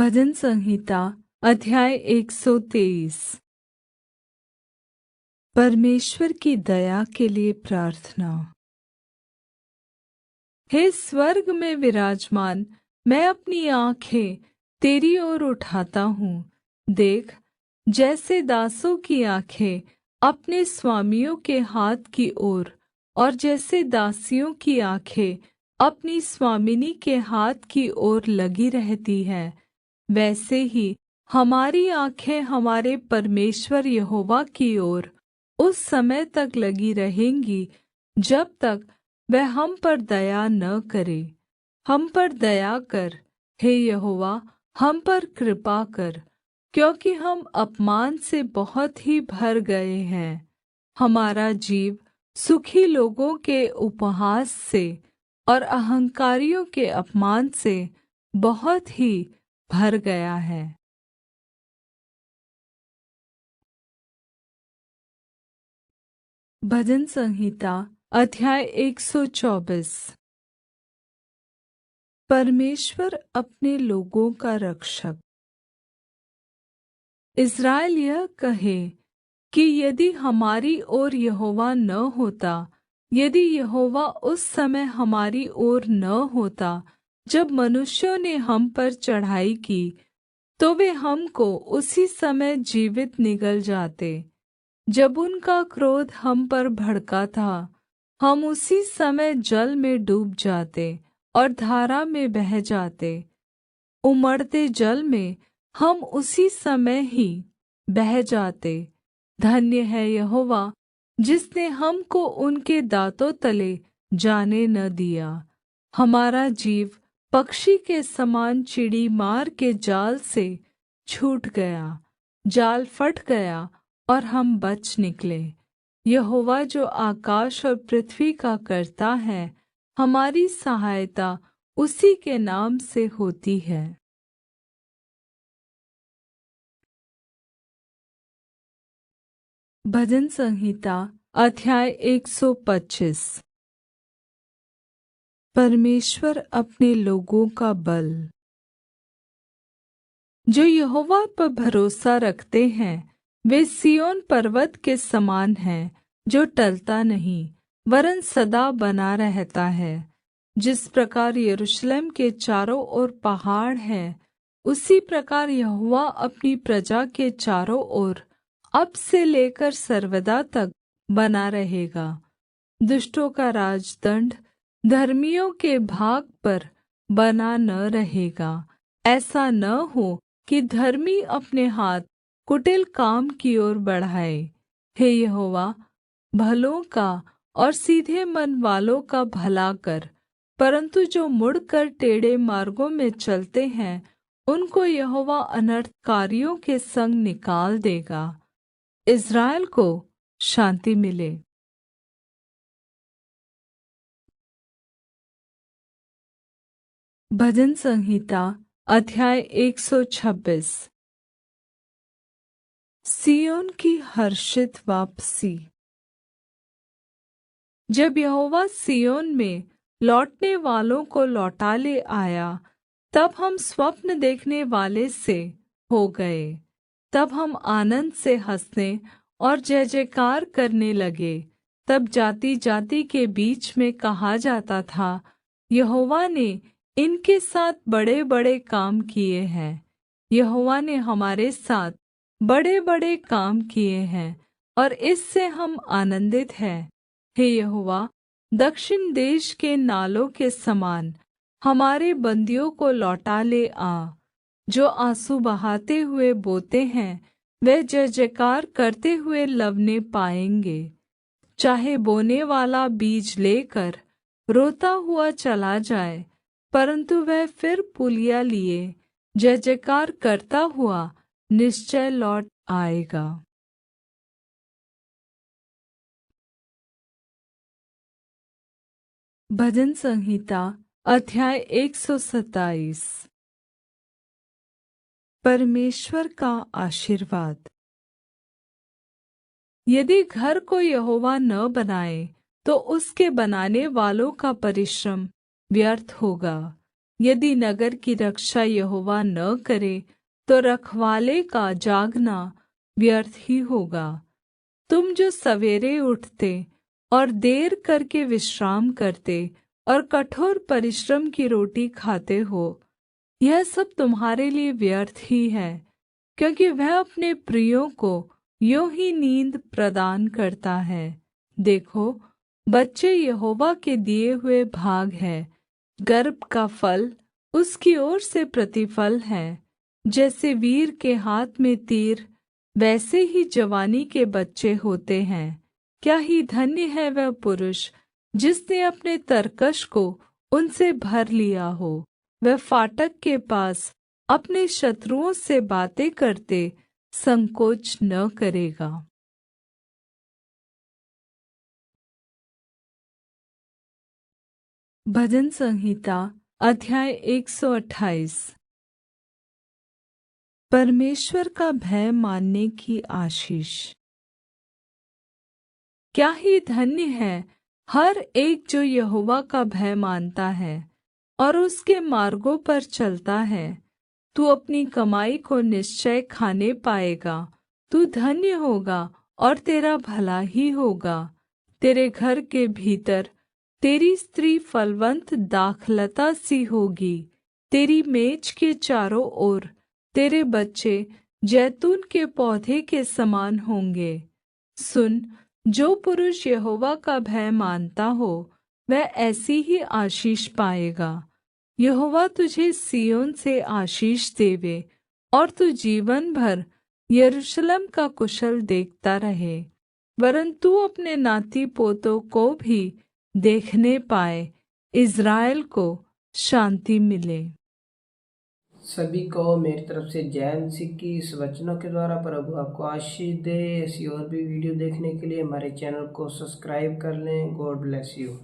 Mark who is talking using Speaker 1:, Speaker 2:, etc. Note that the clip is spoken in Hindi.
Speaker 1: भजन संहिता अध्याय 123। परमेश्वर की दया के लिए प्रार्थना। हे स्वर्ग में विराजमान, मैं अपनी आँखें तेरी ओर उठाता हूँ। देख, जैसे दासों की आँखें अपने स्वामियों के हाथ की ओर और जैसे दासियों की आँखें अपनी स्वामिनी के हाथ की ओर लगी रहती है, वैसे ही हमारी आँखें हमारे परमेश्वर यहोवा की ओर उस समय तक लगी रहेंगी जब तक वह हम पर दया न करे। हम पर दया कर, हे यहोवा, हम पर कृपा कर, क्योंकि हम अपमान से बहुत ही भर गए हैं। हमारा जीव सुखी लोगों के उपहास से और अहंकारियों के अपमान से बहुत ही भर गया है। भजन संहिता अध्याय 124। परमेश्वर अपने लोगों का रक्षक। इस्राएल यह कहे कि यदि हमारी ओर यहोवा न होता, यदि यहोवा उस समय हमारी ओर न होता जब मनुष्यों ने हम पर चढ़ाई की, तो वे हमको उसी समय जीवित निगल जाते। जब उनका क्रोध हम पर भड़का था, हम उसी समय जल में डूब जाते और धारा में बह जाते। उमड़ते जल में हम उसी समय ही बह जाते। धन्य है यहोवा, जिसने हमको उनके दाँतों तले जाने न दिया। हमारा जीव पक्षी के समान चिड़ी मार के जाल से छूट गया। जाल फट गया और हम बच निकले। यहोवा जो आकाश और पृथ्वी का कर्ता है, हमारी सहायता उसी के नाम से होती है। भजन संहिता अध्याय 125। परमेश्वर अपने लोगों का बल। जो यहोवा पर भरोसा रखते हैं वे सिय्योन पर्वत के समान हैं, जो टलता नहीं वरन् सदा बना रहता है। जिस प्रकार यरूशलेम के चारों ओर पहाड़ है, उसी प्रकार यहोवा अपनी प्रजा के चारों ओर अब से लेकर सर्वदा तक बना रहेगा। दुष्टों का राजदण्ड धर्मियों के भाग पर बना न रहेगा। ऐसा न हो कि धर्मी अपने हाथ कुटिल काम की ओर बढ़ाए। हे यहोवा, भलों का और सीधे मन वालों का भला कर, परंतु जो मुड़कर टेढ़े मार्गों में चलते हैं उनको यहोवा अनर्थकारियों के संग निकाल देगा। इस्राएल को शान्ति मिले। भजन संहिता अध्याय 126। सिय्योन की हर्षित वापसी। जब यहोवा सिय्योन में लौटने वालों को लौटा ले आया, तब हम स्वप्न देखने वाले से हो गए। तब हम आनन्द से हँसने और जय जयकार करने लगे। तब जाति जाति के बीच में कहा जाता था, यहोवा ने इनके साथ बड़े-बड़े काम किए हैं। यहोवा ने हमारे साथ बड़े-बड़े काम किए हैं और इससे हम आनन्दित हैं। हे यहोवा, दक्षिण देश के नालों के समान हमारे बन्दियों को लौटा ले आ। जो आँसू बहाते हुए बोते हैं, वे जय जयकार करते हुए लवने पाएंगे। चाहे बोने वाला बीज लेकर रोता हुआ चला जाए, परंतु वह फिर पुलिया लिए जय जयकार करता हुआ निश्चय लौट आएगा। भजन संहिता अध्याय 127। परमेश्वर का आशीर्वाद। यदि घर को यहोवा न बनाए तो उसके बनाने वालों का परिश्रम व्यर्थ होगा। यदि नगर की रक्षा यहोवा न करे तो रखवाले का जागना व्यर्थ ही होगा। तुम जो सवेरे उठते और देर करके विश्राम करते और कठोर परिश्रम की रोटी खाते हो, यह सब तुम्हारे लिए व्यर्थ ही है, क्योंकि वह अपने प्रियों को यों ही नींद प्रदान करता है। देखो, बच्चे यहोवा के दिए हुए भाग है, गर्भ का फल उसकी ओर से प्रतिफल है। जैसे वीर के हाथ में तीर, वैसे ही जवानी के बच्चे होते हैं। क्या ही धन्य है वह पुरुष जिसने अपने तरकश को उनसे भर लिया हो। वह फाटक के पास अपने शत्रुओं से बातें करते संकोच न करेगा। भजन संहिता अध्याय 128। परमेश्वर का भय मानने की आशीष। क्या ही धन्य है हर एक जो यहोवा का भय मानता है और उसके मार्गों पर चलता है। तू अपनी कमाई को निश्चय खाने पाएगा। तू धन्य होगा और तेरा भला ही होगा। तेरे घर के भीतर तेरी स्त्री फलवन्त दाखलता सी होगी। तेरी मेज के चारों ओर तेरे बच्चे जैतून के पौधे के समान होंगे। सुन, जो पुरुष यहोवा का भय मानता हो वह ऐसी ही आशीष पाएगा। यहोवा तुझे सिय्योन से आशीष देवे और तू जीवन भर यरूशलेम का कुशल देखता रहे। वरन् तू अपने नाती पोतों को भी देखने पाए, इज़राइल को शान्ति मिले।
Speaker 2: सभी को मेरी तरफ से जैन सिख की इस वचनों के द्वारा प्रभु आपको आशीष दे। ऐसी और भी वीडियो देखने के लिए हमारे चैनल को सब्सक्राइब कर लें। God bless you.